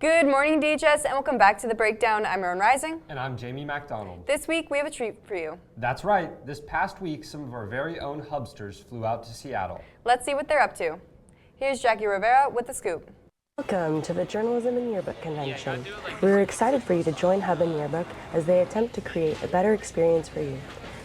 Good morning, DHS, and welcome back to the Breakdown. I'm Rowan Reising. And I'm MacDonald. This week, we have a treat for you. That's right. This past week, some of our very own HUBsters flew out to Seattle. Let's see what they're up to. Here's Rivera with the scoop. Welcome to the Journalism and Yearbook Convention. We're excited for you to join Hub and Yearbook as they attempt to create a better experience for you.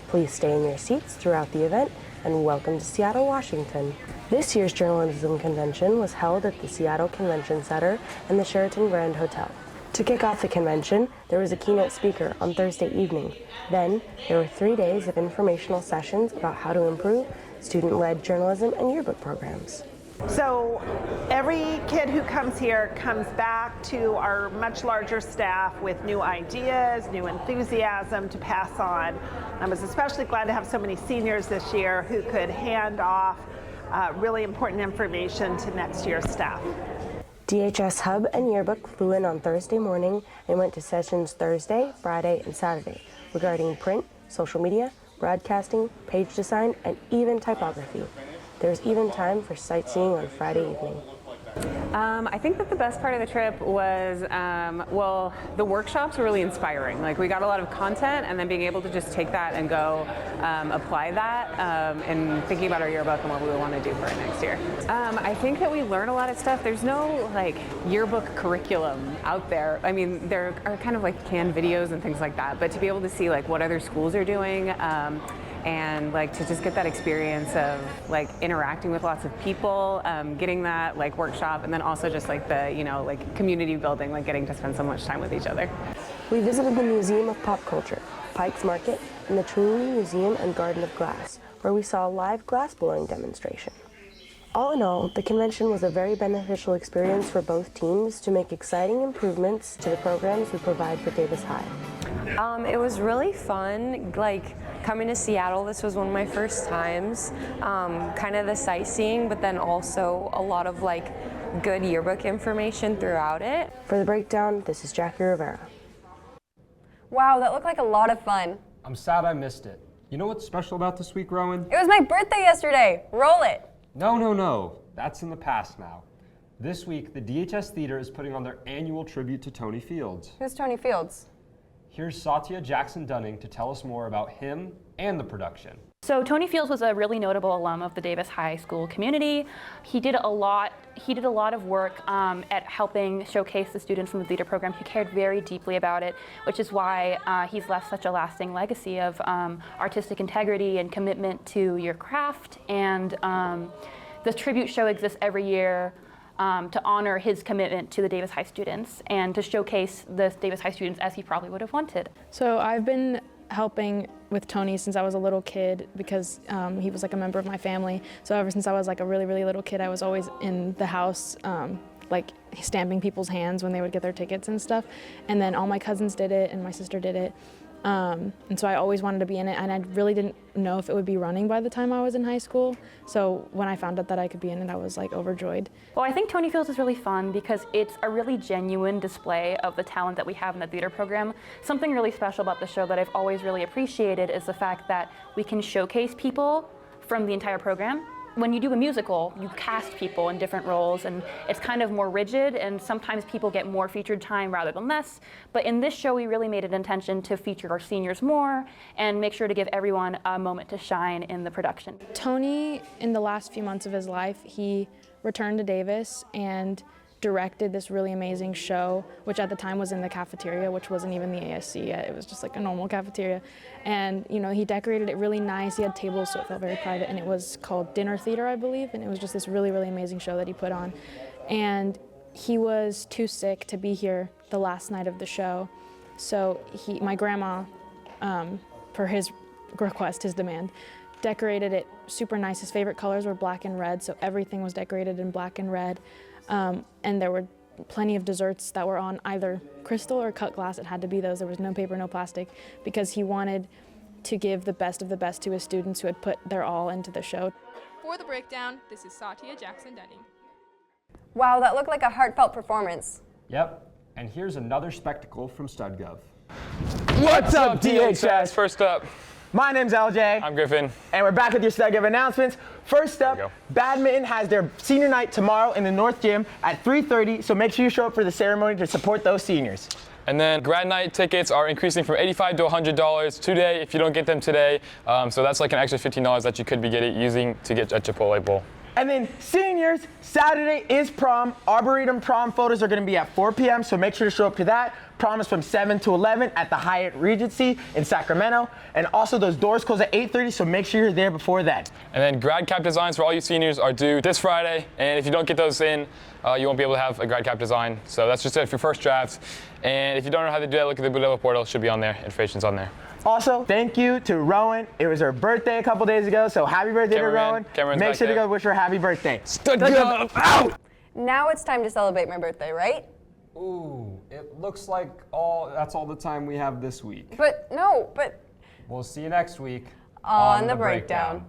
Please stay in your seats throughout the event, and welcome to Seattle, Washington. This year's Journalism Convention was held at the Seattle Convention Center and the Sheraton Grand Hotel. To kick off the convention, there was a keynote speaker on Thursday evening. Then, there were 3 days of informational sessions about how to improve student-led journalism and yearbook programs. So every kid who comes here comes back to our much larger staff with new ideas, new enthusiasm to pass on. I was especially glad to have so many seniors this year who could hand off really important information to next year's staff. DHS Hub and Yearbook flew in on Thursday morning and went to sessions Thursday, Friday, and Saturday regarding print, social media, broadcasting, page design, and even typography. There's even time for sightseeing on Friday evening. I think that the best part of the trip was, the workshops were really inspiring. Like, we got a lot of content, and then being able to just take that and go apply that in thinking about our yearbook and what we want to do for it next year. I think that we learn a lot of stuff. There's no yearbook curriculum out there. I mean, there are kind of canned videos and things like that, but to be able to see what other schools are doing, and to just get that experience of interacting with lots of people, getting that workshop, and then also just the community building, getting to spend so much time with each other. We visited the Museum of Pop Culture, Pike's Market, and the Trinity Museum and Garden of Glass, where we saw a live glass blowing demonstration. All in all, the convention was a very beneficial experience for both teams to make exciting improvements to the programs we provide for Davis High. It was really fun, coming to Seattle. This was one of my first times, kind of the sightseeing, but then also a lot of good yearbook information throughout it. For the Breakdown, this is Rivera. Wow, that looked like a lot of fun. I'm sad I missed it. You know what's special about this week, Rowan? It was my birthday yesterday. Roll it. No. That's in the past now. This week, the DHS Theater is putting on their annual tribute to Tony Fields. Who's Tony Fields? Here's Satya Jackson Dunning to tell us more about him and the production. So Tony Fields was a really notable alum of the Davis High School community. He did a lot of work at helping showcase the students in the theater program. He cared very deeply about it, which is why he's left such a lasting legacy of artistic integrity and commitment to your craft. And the tribute show exists every year to honor his commitment to the Davis High students and to showcase the Davis High students as he probably would have wanted. So I've been helping with Tony since I was a little kid because he was a member of my family. So ever since I was a really, really little kid, I was always in the house stamping people's hands when they would get their tickets and stuff. And then all my cousins did it and my sister did it. And so I always wanted to be in it, and I really didn't know if it would be running by the time I was in high school. So when I found out that I could be in it, I was overjoyed. Well, I think Tony Fields is really fun because it's a really genuine display of the talent that we have in the theater program. Something really special about the show that I've always really appreciated is the fact that we can showcase people from the entire program. When you do a musical, you cast people in different roles, and it's kind of more rigid, and sometimes people get more featured time rather than less. But in this show, we really made an intention to feature our seniors more and make sure to give everyone a moment to shine in the production. Tony, in the last few months of his life, he returned to Davis and directed this really amazing show, which at the time was in the cafeteria, which wasn't even the ASC yet. It was just a normal cafeteria. And he decorated it really nice. He had tables, so it felt very private, and it was called Dinner Theater, I believe, and it was just this really, really amazing show that he put on. And he was too sick to be here the last night of the show, so my grandma, per his request, his demand, decorated it super nice. His favorite colors were black and red, so everything was decorated in black and red. And there were plenty of desserts that were on either crystal or cut glass. It had to be those. There was no paper, no plastic, because he wanted to give the best of the best to his students who had put their all into the show. For the Breakdown, this is Satya Jackson Dunning. Wow, that looked like a heartfelt performance. Yep, and here's another spectacle from StudGov. What's up, DHS? First up, My name's LJ. I'm Griffin. And we're back with your stag of announcements. First up, badminton has their senior night tomorrow in the North Gym at 3:30, so make sure you show up for the ceremony to support those seniors. And then grad night tickets are increasing from $85 to $100 today if you don't get them today. So that's like an extra $15 that you could be using to get a Chipotle bowl. And then seniors, Saturday is prom. Arboretum prom photos are going to be at 4 p.m., so make sure to show up to that. Prom is from 7 to 11 at the Hyatt Regency in Sacramento. And also those doors close at 8:30, so make sure you're there before that. And then grad cap designs for all you seniors are due this Friday. And if you don't get those in, you won't be able to have a grad cap design. So that's just it for your first draft. And if you don't know how to do that, look at the Bootable portal. It should be on there. Information's on there. Also, thank you to Rowan. It was her birthday a couple days ago, so happy birthday to Rowan. Make sure to go wish her a happy birthday. Out! Now it's time to celebrate my birthday, right? Ooh, it looks like that's all the time we have this week. But no, We'll see you next week on the Breakdown.